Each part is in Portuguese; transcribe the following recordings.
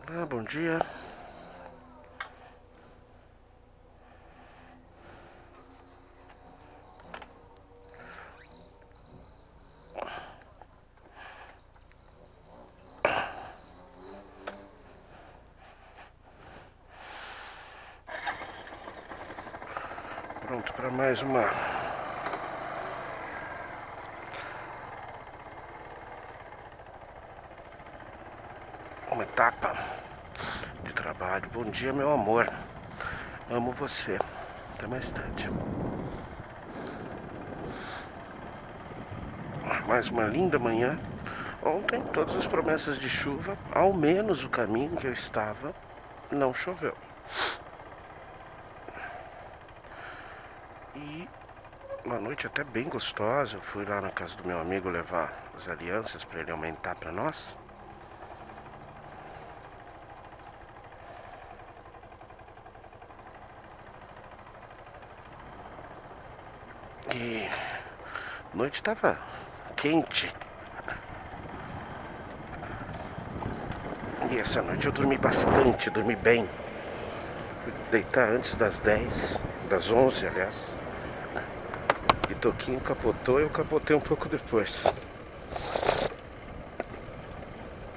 Ah, bom dia. Pronto para mais uma etapa de trabalho. Bom dia, meu amor. Amo você. Até mais tarde. Mais uma linda manhã. Ontem, todas as promessas de chuva, ao menos o caminho que eu estava, não choveu. E uma noite até bem gostosa. Eu fui lá na casa do meu amigo levar as alianças para ele aumentar para nós. E a noite estava quente. E essa noite eu dormi bastante, dormi bem. Fui deitar antes das 10, das 11, aliás. E Toquinho capotou e eu capotei um pouco depois.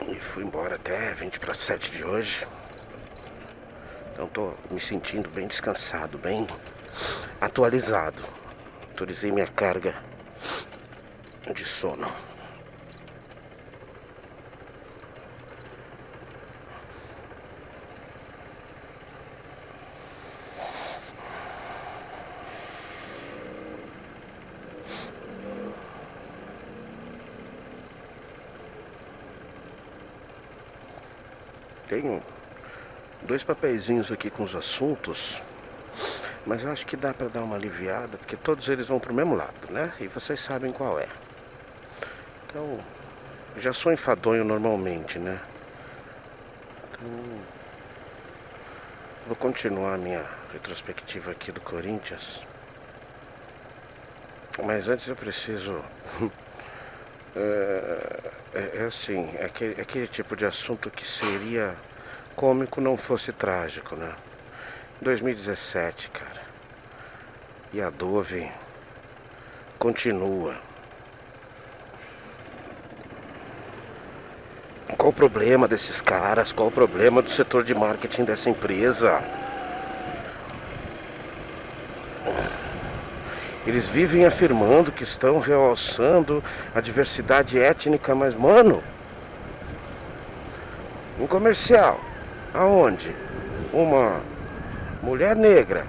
E fui embora até 20 para 7 de hoje. Então tô me sentindo bem descansado, bem atualizado. Atualizei minha carga de sono. Tenho 2 papeizinhos aqui com os assuntos, mas eu acho que dá para dar uma aliviada, porque todos eles vão pro mesmo lado, né? E vocês sabem qual é. Então, já sou enfadonho normalmente, né? Então, vou continuar a minha retrospectiva aqui do Corinthians. Mas antes eu preciso... É assim, aquele tipo de assunto que seria cômico não fosse trágico, né? 2017, cara. E a Dove continua. Qual o problema desses caras? Qual o problema do setor de marketing dessa empresa? Eles vivem afirmando que estão realçando a diversidade étnica, mas, mano, um comercial, aonde uma mulher negra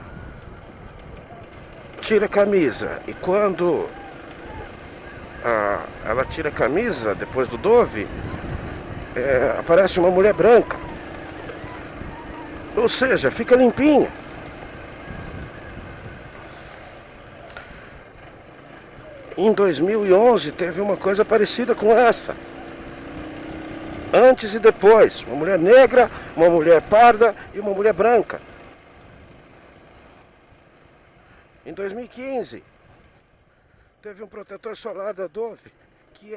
tira a camisa e quando ela tira a camisa depois do Dove, aparece uma mulher branca. Ou seja, fica limpinha. Em 2011 teve uma coisa parecida com essa. Antes e depois, uma mulher negra, uma mulher parda e uma mulher branca. Em 2015 teve um protetor solar da Dove que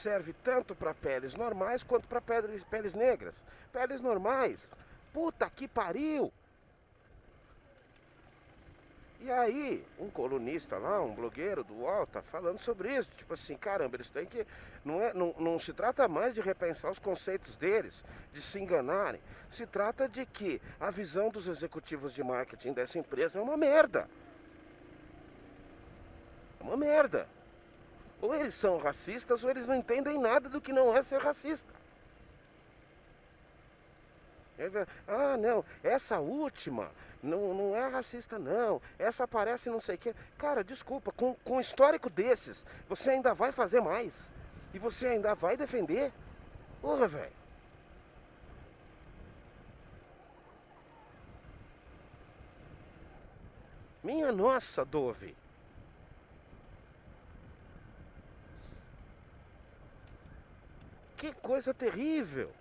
serve tanto para peles normais quanto para peles negras. Peles normais, puta que pariu! E aí, um colunista lá, um blogueiro do UOL, tá falando sobre isso. Tipo assim, caramba, eles têm que... Não se trata mais de repensar os conceitos deles, de se enganarem. Se trata de que a visão dos executivos de marketing dessa empresa é uma merda. É uma merda. Ou eles são racistas ou eles não entendem nada do que não é ser racista. Ah, não, essa última não é racista, não. Essa aparece não sei o quê. Cara, desculpa, com um histórico desses, você ainda vai fazer mais. E você ainda vai defender. Porra, velho. Minha nossa, Dove. Que coisa terrível.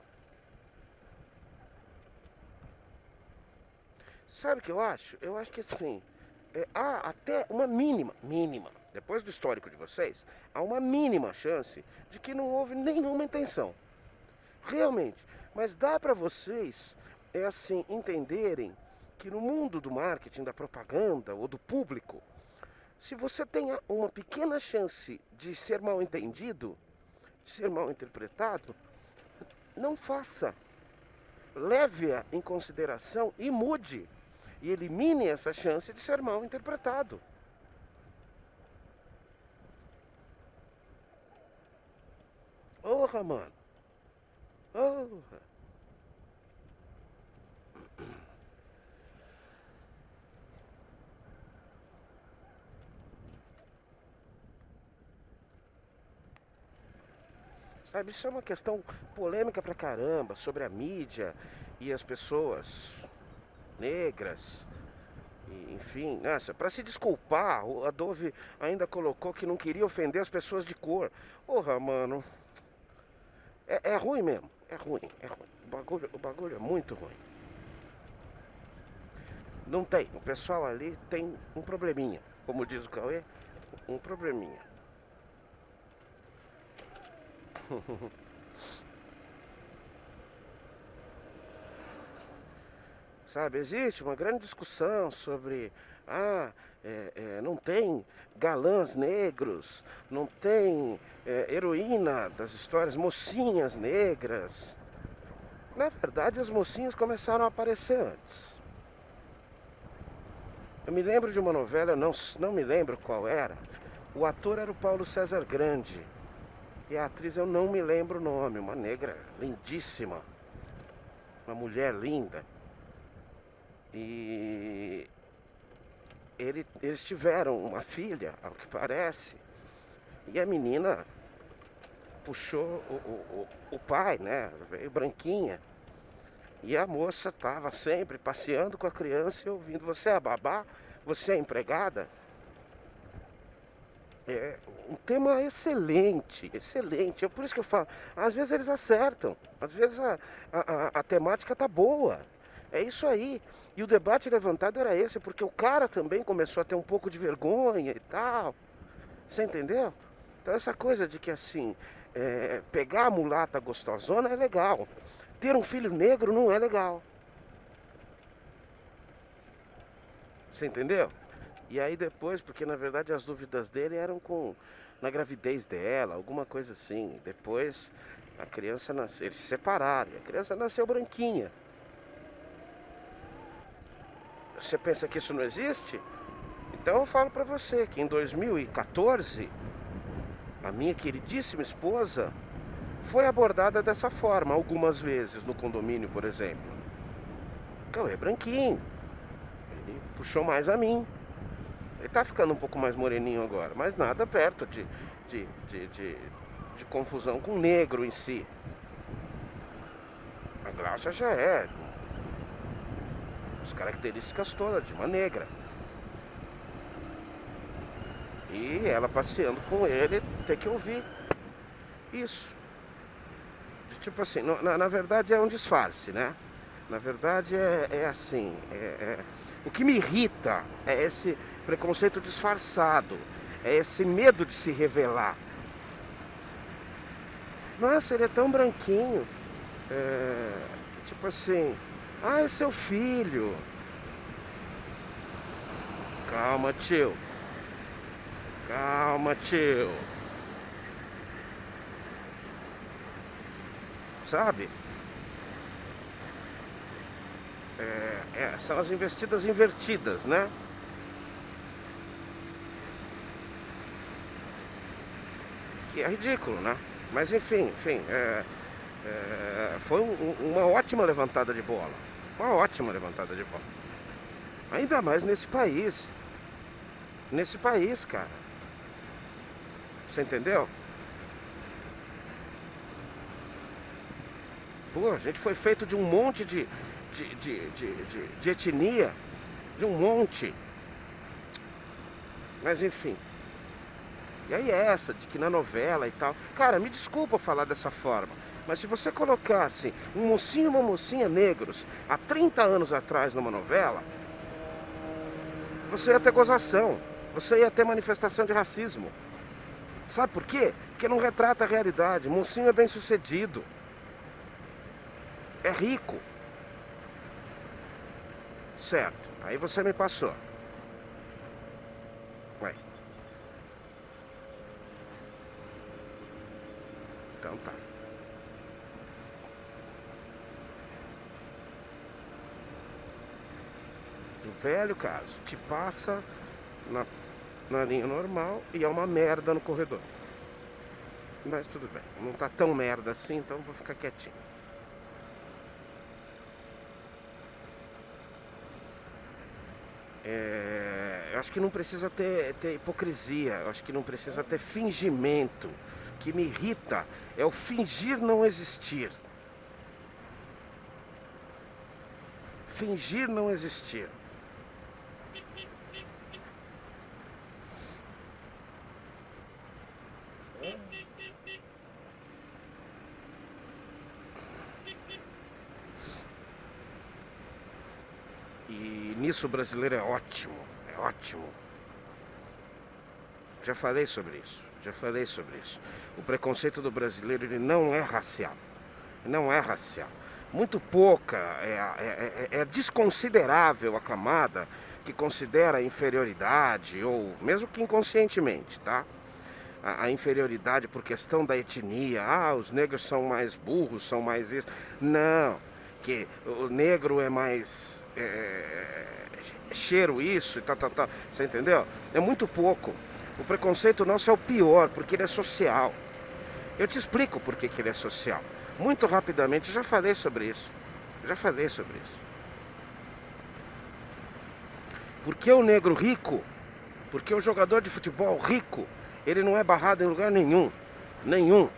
Sabe o que eu acho? Eu acho que assim, há até uma mínima, depois do histórico de vocês, há uma mínima chance de que não houve nenhuma intenção. Realmente. Mas dá para vocês, assim, entenderem que no mundo do marketing, da propaganda ou do público, se você tem uma pequena chance de ser mal entendido, de ser mal interpretado, não faça. Leve-a em consideração e mude. E elimine essa chance de ser mal interpretado. Porra, mano. Porra. Sabe, isso é uma questão polêmica pra caramba, sobre a mídia e as pessoas negras. E, enfim, nossa, pra se desculpar, a Dove ainda colocou que não queria ofender as pessoas de cor. Porra, mano. É ruim mesmo. É ruim, é ruim. O bagulho é muito ruim. Não tem. O pessoal ali tem um probleminha. Como diz o Cauê, um probleminha. Sabe, existe uma grande discussão sobre, não tem galãs negros, não tem heroína das histórias, mocinhas negras. Na verdade, as mocinhas começaram a aparecer antes. Eu me lembro de uma novela, não me lembro qual era. O ator era o Paulo César Grande. E a atriz eu não me lembro o nome, uma negra lindíssima. Uma mulher linda. E eles tiveram uma filha, ao que parece. E a menina puxou o pai, né? Veio branquinha. E a moça estava sempre passeando com a criança e ouvindo: você é a babá? Você é a empregada? É um tema excelente, excelente. É por isso que eu falo, às vezes eles acertam, às vezes a temática tá boa. É isso aí. E o debate levantado era esse, porque o cara também começou a ter um pouco de vergonha e tal. Você entendeu? Então essa coisa de que assim, pegar a mulata gostosona é legal. Ter um filho negro não é legal. Você entendeu? E aí depois, porque na verdade as dúvidas dele eram na gravidez dela, alguma coisa assim. Depois a criança nasceu, eles se separaram, e a criança nasceu branquinha. Você pensa que isso não existe? Então eu falo pra você que em 2014, a minha queridíssima esposa foi abordada dessa forma algumas vezes no condomínio, por exemplo. Cauê branquinho, ele puxou mais a mim. Ele tá ficando um pouco mais moreninho agora, mas nada perto de confusão com o negro em si. A Gláucia já é as características todas de uma negra. E ela passeando com ele, tem que ouvir isso. Tipo assim, na verdade é um disfarce, né? Na verdade é assim, o que me irrita é esse preconceito disfarçado, é esse medo de se revelar. Nossa, ele é tão branquinho. Tipo assim, é seu filho. Calma, tio. Calma, tio. Sabe? São as investidas invertidas, né? Que é ridículo, né? Mas enfim, foi uma ótima levantada de bola. Uma ótima levantada de bola. Ainda mais nesse país. Nesse país, cara. Você entendeu? Pô, a gente foi feito de um monte de etnia. De um monte. Mas enfim. E aí essa, de que na novela e tal. Cara, me desculpa falar dessa forma. Mas se você colocasse um mocinho e uma mocinha negros há 30 anos atrás numa novela, você ia ter gozação. Você ia ter manifestação de racismo. Sabe por quê? Porque não retrata a realidade. Mocinho é bem sucedido. é rico. Certo, aí você me passou. Ué. Então tá. Do velho caso, te passa na linha normal e é uma merda no corredor. Mas tudo bem, não tá tão merda assim, então vou ficar quietinho. Eu acho que não precisa ter hipocrisia, eu acho que não precisa ter fingimento. O que me irrita é o fingir não existir. Fingir não existir. E nisso o brasileiro é ótimo, é ótimo. Já falei sobre isso. O preconceito do brasileiro, ele não é racial. Não é racial. Muito pouca, é desconsiderável a camada que considera a inferioridade, ou mesmo que inconscientemente, tá? A inferioridade por questão da etnia. Ah, os negros são mais burros, são mais isso. Não, que o negro é mais cheiro isso e tal. Você entendeu? É muito pouco. O preconceito nosso é o pior, porque ele é social. Eu te explico por que ele é social. Muito rapidamente, já falei sobre isso. Porque o negro rico, porque o jogador de futebol rico, ele não é barrado em lugar nenhum. Nenhum.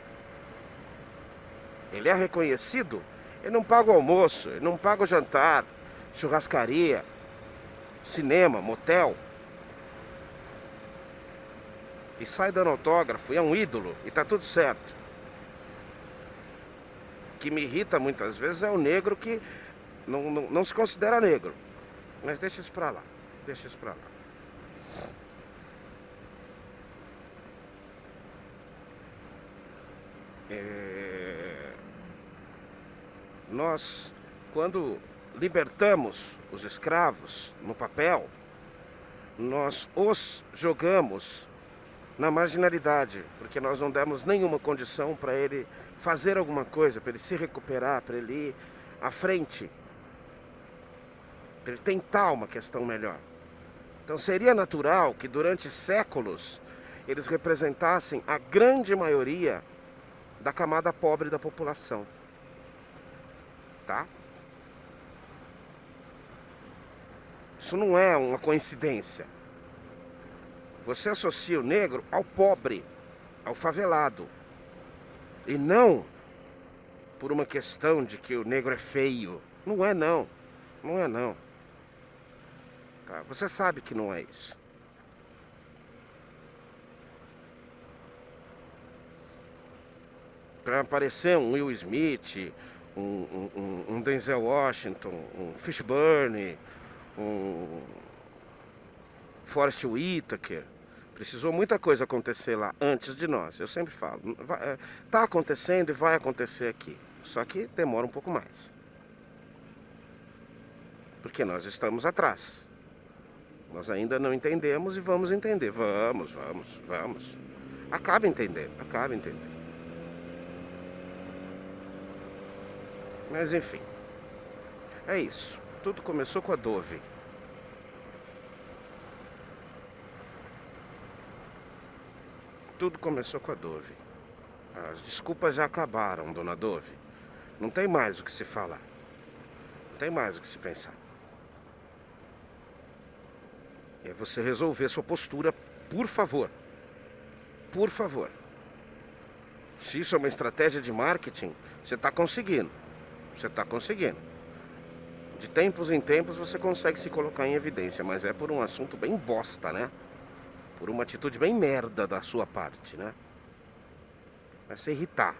Ele é reconhecido, ele não paga o almoço, ele não paga o jantar, churrascaria, cinema, motel. E sai dando autógrafo, e é um ídolo, e tá tudo certo. O que me irrita muitas vezes é o negro que não se considera negro. Mas deixa isso pra lá. Nós, quando libertamos os escravos no papel, nós os jogamos na marginalidade, porque nós não demos nenhuma condição para ele fazer alguma coisa, para ele se recuperar, para ele ir à frente, para ele tentar uma questão melhor. Então seria natural que durante séculos eles representassem a grande maioria da camada pobre da população. Tá? Isso não é uma coincidência. Você associa o negro ao pobre, ao favelado. E não por uma questão de que o negro é feio. Não é não. Tá? Você sabe que não é isso. Para aparecer um Will Smith, um Denzel Washington, um Fishburne, um Forest Whitaker, precisou muita coisa acontecer lá antes de nós. Eu sempre falo, tá acontecendo e vai acontecer aqui. Só que demora um pouco mais. Porque nós estamos atrás. Nós ainda não entendemos e vamos entender. Vamos. Acaba entendendo. Mas enfim. É isso. Tudo começou com a Dove. As desculpas já acabaram, dona Dove. Não tem mais o que se falar. Não tem mais o que se pensar. É você resolver sua postura, por favor. Por favor. Se isso é uma estratégia de marketing, você está conseguindo. De tempos em tempos você consegue se colocar em evidência, mas é por um assunto bem bosta, né? Por uma atitude bem merda da sua parte, né? Vai se irritar.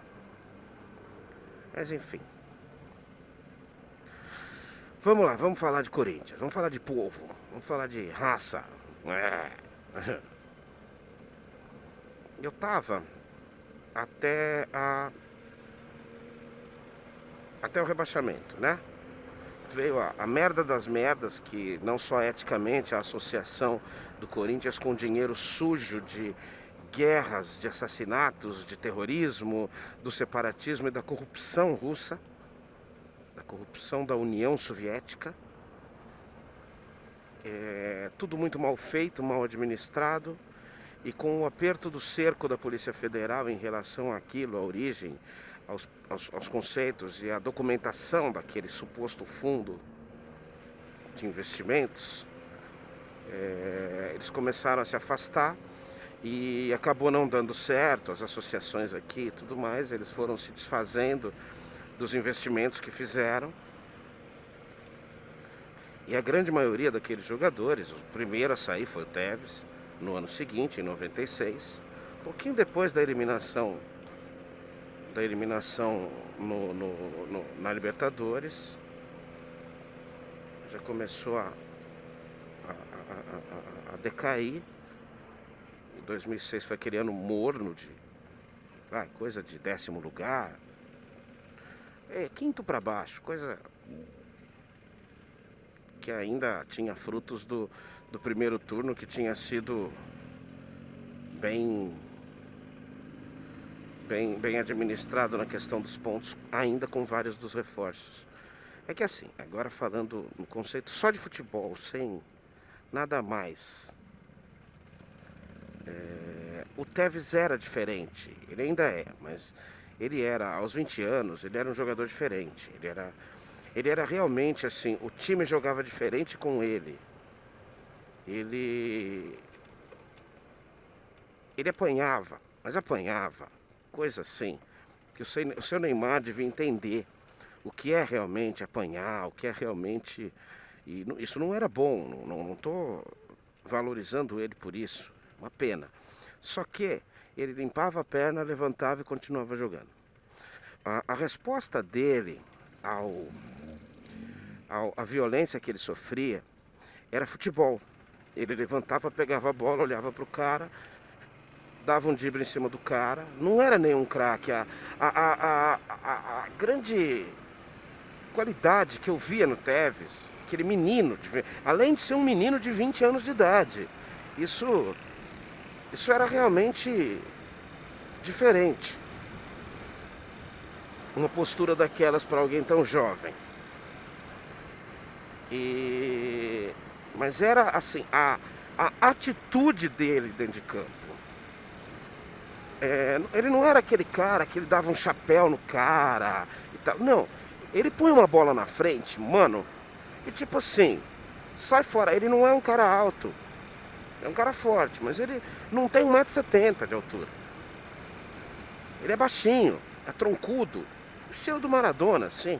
Mas enfim. Vamos lá, vamos falar de Corinthians. Vamos falar de povo. Vamos falar de raça. Eu tava até até o rebaixamento, né? Veio a merda das merdas, que não só eticamente a associação do Corinthians com dinheiro sujo de guerras, de assassinatos, de terrorismo, do separatismo e da corrupção russa, da corrupção da União Soviética. Tudo muito mal feito, mal administrado, e com o aperto do cerco da Polícia Federal em relação àquilo, à origem, aos conceitos e à documentação daquele suposto fundo de investimentos, eles começaram a se afastar e acabou não dando certo, as associações aqui e tudo mais, eles foram se desfazendo dos investimentos que fizeram. E a grande maioria daqueles jogadores, o primeiro a sair foi o Tevez, no ano seguinte, em 96, um pouquinho depois da eliminação na Libertadores, já começou a decair. Em 2006 foi aquele ano morno de coisa de 10º lugar, quinto para baixo, coisa que ainda tinha frutos do primeiro turno, que tinha sido bem administrado na questão dos pontos, ainda com vários dos reforços. É que assim, agora falando no conceito só de futebol, sem nada mais, o Tevez era diferente, ele ainda é, mas ele era, aos 20 anos, ele era um jogador diferente, ele era realmente assim, o time jogava diferente com ele. Ele apanhava, mas apanhava, coisa assim, que o seu Neymar devia entender o que é realmente apanhar, o que é realmente... E isso não era bom, não estou valorizando ele por isso, uma pena. Só que ele limpava a perna, levantava e continuava jogando. A resposta dele à violência que ele sofria era futebol. Ele levantava, pegava a bola, olhava para o cara, dava um drible em cima do cara. Não era nenhum craque. A grande qualidade que eu via no Tevez, aquele menino, além de ser um menino de 20 anos de idade, isso era realmente diferente. Uma postura daquelas para alguém tão jovem. Mas era assim, a atitude dele dentro de campo. Ele não era aquele cara que ele dava um chapéu no cara e tal. Não, ele põe uma bola na frente, mano, e tipo assim, sai fora. Ele não é um cara alto, é um cara forte, mas ele não tem 1,70 m de altura. Ele é baixinho, é troncudo, estilo do Maradona, assim.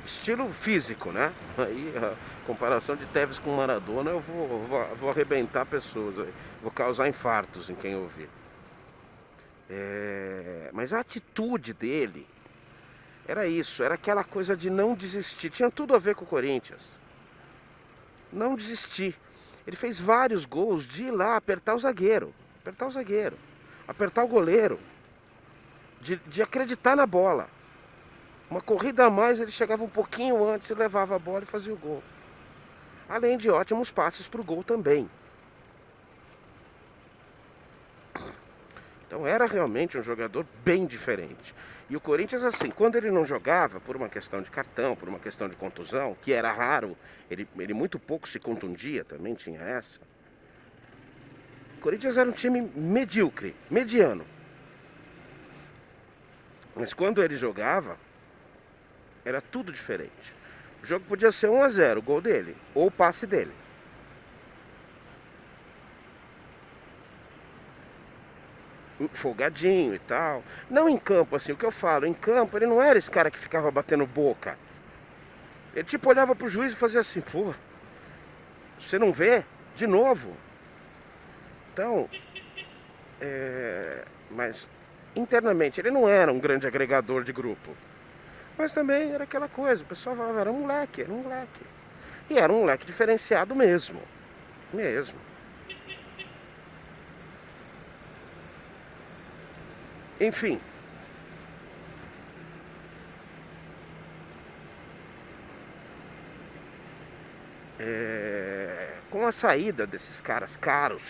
Estilo físico, né? Aí a comparação de Tevez com Maradona, eu vou arrebentar pessoas, vou causar infartos em quem ouvir. Mas a atitude dele era isso, era aquela coisa de não desistir. Tinha tudo a ver com o Corinthians. Não desistir. Ele fez vários gols de ir lá apertar o zagueiro, apertar o goleiro, de acreditar na bola. Uma corrida a mais, ele chegava um pouquinho antes e levava a bola e fazia o gol. Além de ótimos passes para o gol também. Então era realmente um jogador bem diferente. E o Corinthians, assim, quando ele não jogava, por uma questão de cartão, por uma questão de contusão, que era raro, ele muito pouco se contundia, também tinha essa. O Corinthians era um time medíocre, mediano. Mas quando ele jogava, era tudo diferente. O jogo podia ser 1-0, o gol dele, ou o passe dele. Folgadinho e tal. Não em campo, assim, o que eu falo, em campo ele não era esse cara que ficava batendo boca. Ele tipo olhava pro juiz e fazia assim, pô, você não vê? De novo. Então, mas internamente ele não era um grande agregador de grupo. Mas também era aquela coisa, o pessoal falava, era um moleque. E era um moleque diferenciado mesmo. Enfim. com a saída desses caras caros,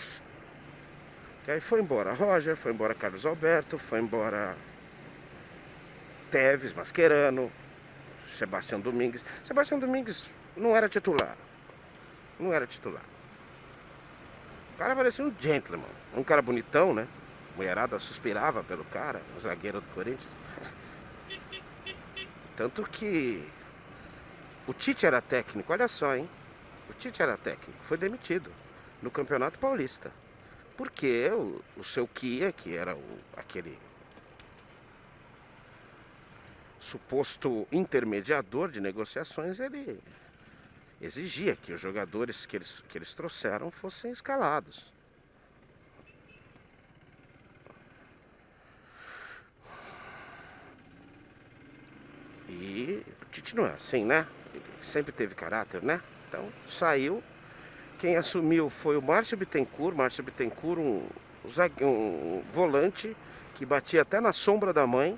que aí foi embora Roger, foi embora Carlos Alberto, foi embora Tevez, Mascherano, Sebastião Domingues. Sebastião Domingues não era titular. Não era titular. O cara parecia um gentleman. Um cara bonitão, né? Mulherada suspirava pelo cara, o zagueiro do Corinthians. Tanto que o Tite era técnico, olha só, hein? O Tite era técnico, foi demitido no Campeonato Paulista. Porque o seu Kia, que era aquele suposto intermediador de negociações, ele exigia que os jogadores que eles trouxeram fossem escalados. E o Tite não é assim, né? Ele sempre teve caráter, né? Então saiu. Quem assumiu foi o Márcio Bittencourt. Márcio Bittencourt, um volante que batia até na sombra da mãe,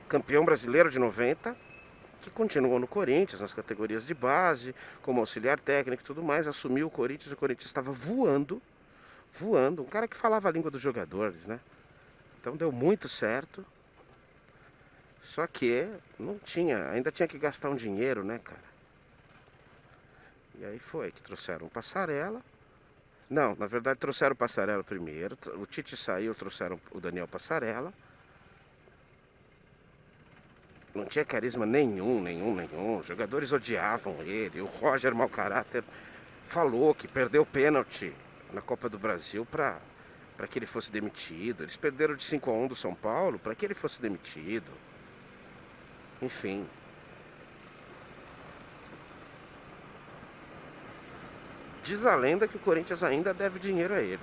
campeão brasileiro de 90, que continuou no Corinthians, nas categorias de base, como auxiliar técnico e tudo mais. Assumiu o Corinthians estava voando, um cara que falava a língua dos jogadores, né? Então deu muito certo. Só que ainda tinha que gastar um dinheiro, né, cara? E aí foi que trouxeram o Passarella. Não, na verdade trouxeram o Passarella primeiro. O Tite saiu, trouxeram o Daniel Passarella. Não tinha carisma nenhum. Os jogadores odiavam ele. O Roger, mau caráter, falou que perdeu pênalti na Copa do Brasil para que ele fosse demitido. Eles perderam de 5-1 do São Paulo para que ele fosse demitido. Enfim. Diz a lenda que o Corinthians ainda deve dinheiro a ele.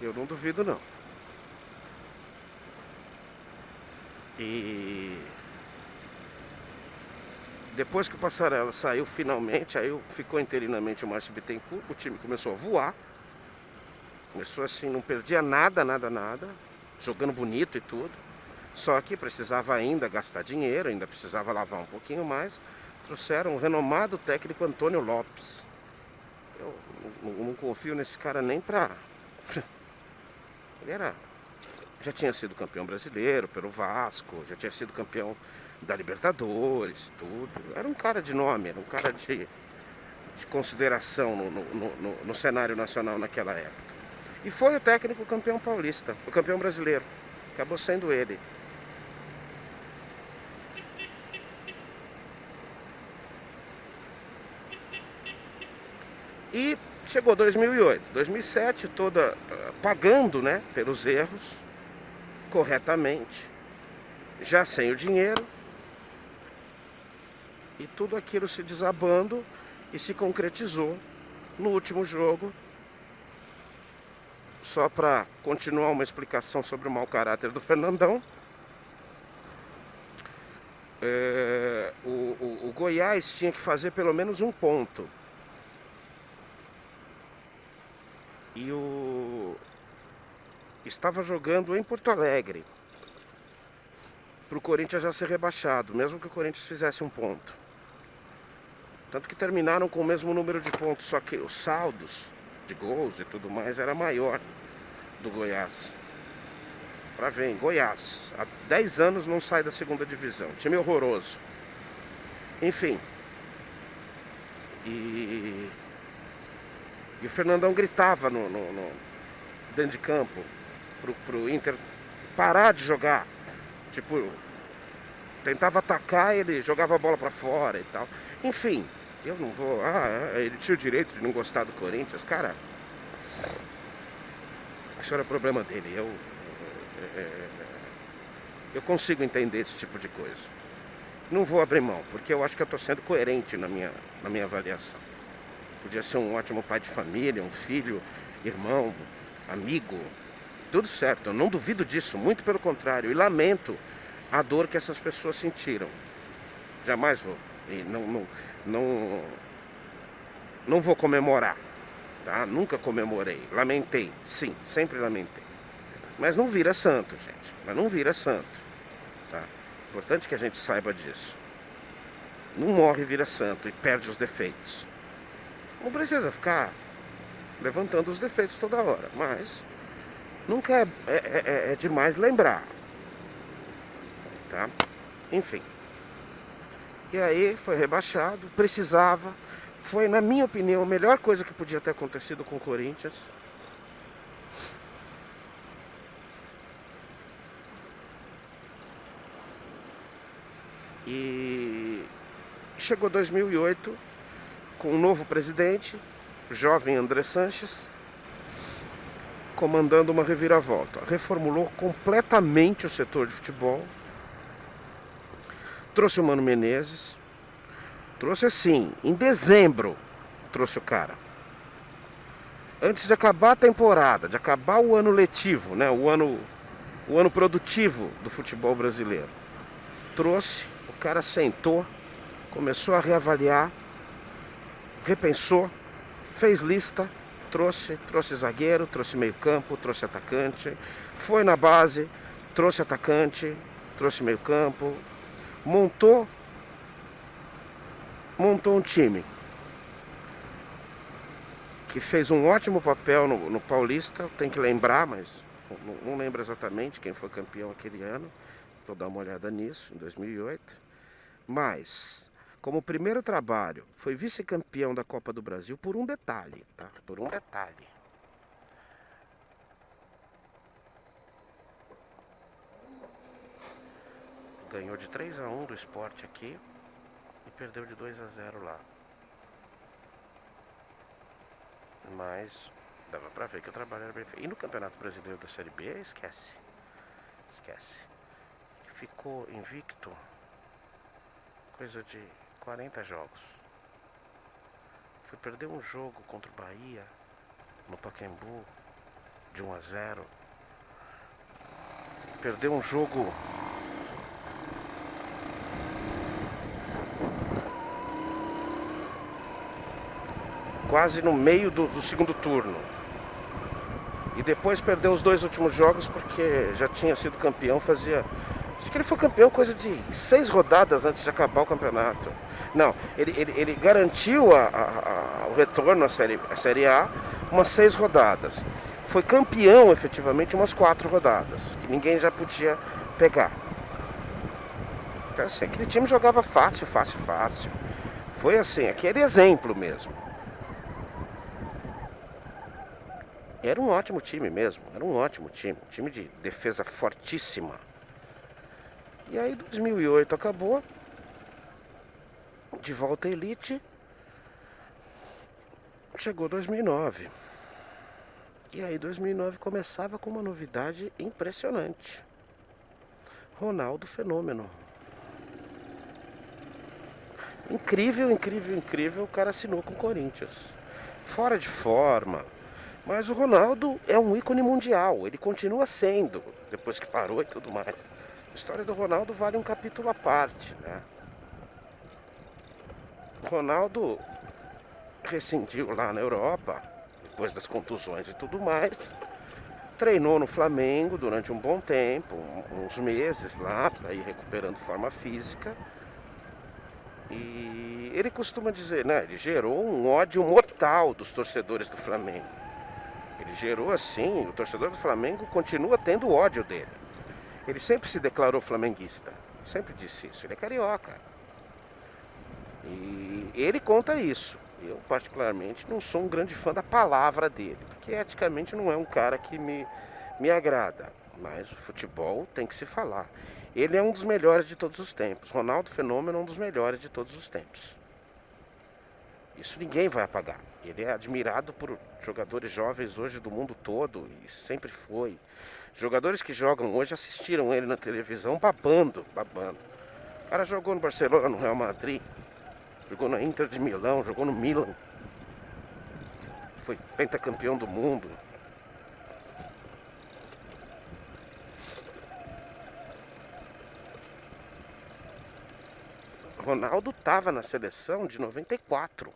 Eu não duvido, não. E depois que o Passarella saiu finalmente, aí ficou interinamente o Márcio Bittencourt, o time começou a voar. Começou assim, não perdia nada, jogando bonito e tudo. Só que precisava ainda gastar dinheiro, ainda precisava lavar um pouquinho mais. Trouxeram o renomado técnico Antônio Lopes. Eu não confio nesse cara nem pra... Ele já tinha sido campeão brasileiro pelo Vasco, já tinha sido campeão da Libertadores, tudo. Era um cara de nome, era um cara de consideração no cenário nacional naquela época. E foi o técnico campeão paulista, o campeão brasileiro. Acabou sendo ele. E chegou 2008, 2007, toda pagando, né, pelos erros, corretamente, já sem o dinheiro, e tudo aquilo se desabando e se concretizou no último jogo. Só para continuar uma explicação sobre o mau caráter do Fernandão, o Goiás tinha que fazer pelo menos um ponto. E estava jogando em Porto Alegre para o Corinthians já ser rebaixado, mesmo que o Corinthians fizesse um ponto. Tanto que terminaram com o mesmo número de pontos, só que os saldos de gols e tudo mais era maior do Goiás. Pra ver, em Goiás, há 10 anos não sai da segunda divisão, time horroroso. Enfim. E o Fernandão gritava dentro de campo pro Inter parar de jogar. Tipo, tentava atacar, ele jogava a bola pra fora e tal. Enfim, eu não vou... ele tinha o direito de não gostar do Corinthians. Cara, isso era problema dele. Eu consigo entender esse tipo de coisa. Não vou abrir mão, porque eu acho que eu tô sendo coerente na minha avaliação. Podia ser um ótimo pai de família, um filho, irmão, amigo, tudo certo. Eu não duvido disso, muito pelo contrário. E lamento a dor que essas pessoas sentiram. Jamais vou. E não vou comemorar, tá? Nunca comemorei. Lamentei, sim, sempre lamentei. Mas não vira santo, gente. Mas não vira santo, tá? Importante que a gente saiba disso. Não morre e vira santo e perde os defeitos. Não precisa ficar levantando os defeitos toda hora, mas nunca é demais lembrar, tá? Enfim. E aí foi rebaixado, precisava. Foi, na minha opinião, a melhor coisa que podia ter acontecido com o Corinthians. E chegou 2008 com um novo presidente, jovem André Sanches, comandando uma reviravolta. Reformulou completamente o setor de futebol. Trouxe o Mano Menezes. Trouxe assim, em dezembro, trouxe o cara. Antes de acabar a temporada, de acabar o ano letivo, né? O ano produtivo do futebol brasileiro. Trouxe, o cara sentou, começou a reavaliar, repensou, fez lista, trouxe zagueiro, trouxe meio campo, trouxe atacante, foi na base, trouxe atacante, trouxe meio campo, montou um time que fez um ótimo papel no Paulista, tem que lembrar, mas não lembro exatamente quem foi campeão aquele ano, vou dar uma olhada nisso, em 2008, mas como primeiro trabalho foi vice-campeão da Copa do Brasil por um detalhe, tá? Por um detalhe. Ganhou de 3-1 do Sport aqui e perdeu de 2-0 lá. Mas dava pra ver que o trabalho era bem feito. E no Campeonato Brasileiro da Série B, esquece. Ficou invicto coisa de 40 jogos. Foi perder um jogo contra o Bahia no Pacaembu de 1-0. Perdeu um jogo quase no meio do segundo turno. E depois perdeu os 2 últimos jogos porque já tinha sido campeão, acho que ele foi campeão coisa de 6 rodadas antes de acabar o campeonato. Não, ele garantiu o retorno à Série A umas 6 rodadas. Foi campeão efetivamente umas 4 rodadas, que ninguém já podia pegar. Então assim, aquele time jogava fácil. Foi assim, aquele exemplo mesmo. Era um ótimo time mesmo, um time de defesa fortíssima. E aí 2008 acabou, de volta à elite, chegou 2009. E aí 2009 começava com uma novidade impressionante. Ronaldo Fenômeno. Incrível, o cara assinou com o Corinthians. Fora de forma. Mas o Ronaldo é um ícone mundial, ele continua sendo, depois que parou e tudo mais. A história do Ronaldo vale um capítulo à parte, né? O Ronaldo rescindiu lá na Europa, depois das contusões e tudo mais. Treinou no Flamengo durante um bom tempo, uns meses lá, para ir recuperando forma física. E ele costuma dizer, né? Ele gerou um ódio mortal dos torcedores do Flamengo. Ele gerou assim, o torcedor do Flamengo continua tendo ódio dele. Ele sempre se declarou flamenguista, sempre disse isso, ele é carioca. E ele conta isso. Eu particularmente não sou um grande fã da palavra dele, porque eticamente não é um cara que me agrada. Mas o futebol tem que se falar. Ele é um dos melhores de todos os tempos. Ronaldo Fenômeno é um dos melhores de todos os tempos. Isso ninguém vai apagar. Ele é admirado por jogadores jovens hoje do mundo todo e sempre foi. Jogadores que jogam hoje assistiram ele na televisão babando. O cara jogou no Barcelona, no Real Madrid, jogou na Inter de Milão, jogou no Milan. Foi pentacampeão do mundo. Ronaldo estava na seleção de 94.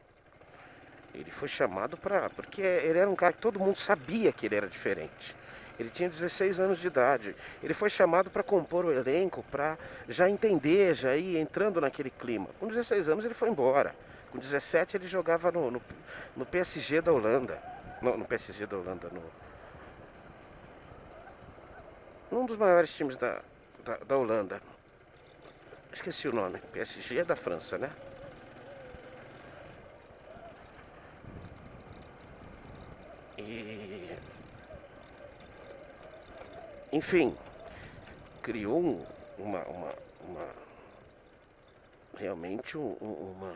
Ele foi chamado porque ele era um cara que todo mundo sabia que ele era diferente. Ele tinha 16 anos de idade. Ele foi chamado para compor o elenco, para já entender, já ir entrando naquele clima. Com 16 anos ele foi embora. Com 17 ele jogava no PSG da Holanda. No PSG da Holanda, num dos maiores times da Holanda. Esqueci o nome. PSG é da França, né? E... Enfim, criou realmente uma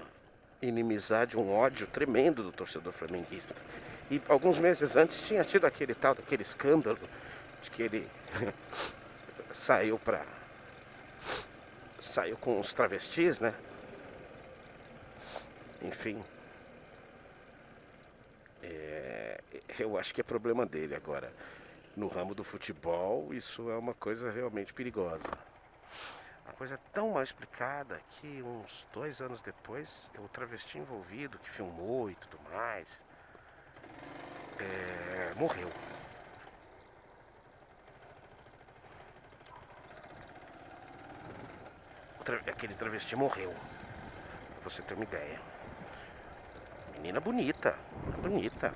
inimizade, um ódio tremendo do torcedor flamenguista. E alguns meses antes tinha tido aquele escândalo de que ele saiu com os travestis, né? Enfim, eu acho que é problema dele agora. No ramo do futebol, isso é uma coisa realmente perigosa. A coisa é tão mal explicada que uns 2 anos depois, o travesti envolvido, que filmou e tudo mais, morreu. Aquele travesti morreu, pra você ter uma ideia. Menina bonita, bonita.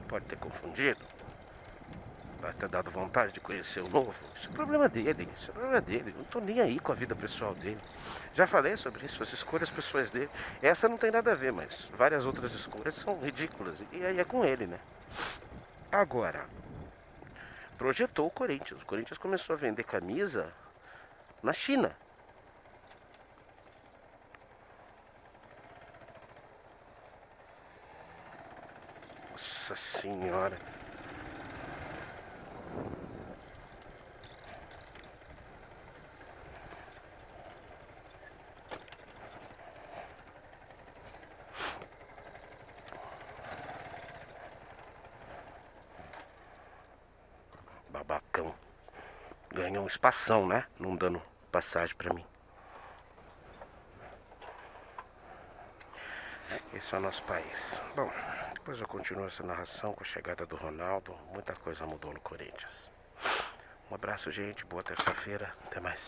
Pode ter confundido. Vai ter dado vontade de conhecer o novo. Isso é problema dele, isso é problema dele. Não tô nem aí com a vida pessoal dele. Já falei sobre isso, as escolhas pessoais dele. Essa não tem nada a ver, mas várias outras escolhas são ridículas. E aí é com ele, né? Agora, projetou o Corinthians. O Corinthians começou a vender camisa na China. Nossa senhora. Babacão. Ganhou um espação, né? Não dando passagem pra mim. Esse é o nosso país. Bom, depois eu continuo essa narração com a chegada do Ronaldo. Muita coisa mudou no Corinthians. Um abraço, gente. Boa terça-feira. Até mais.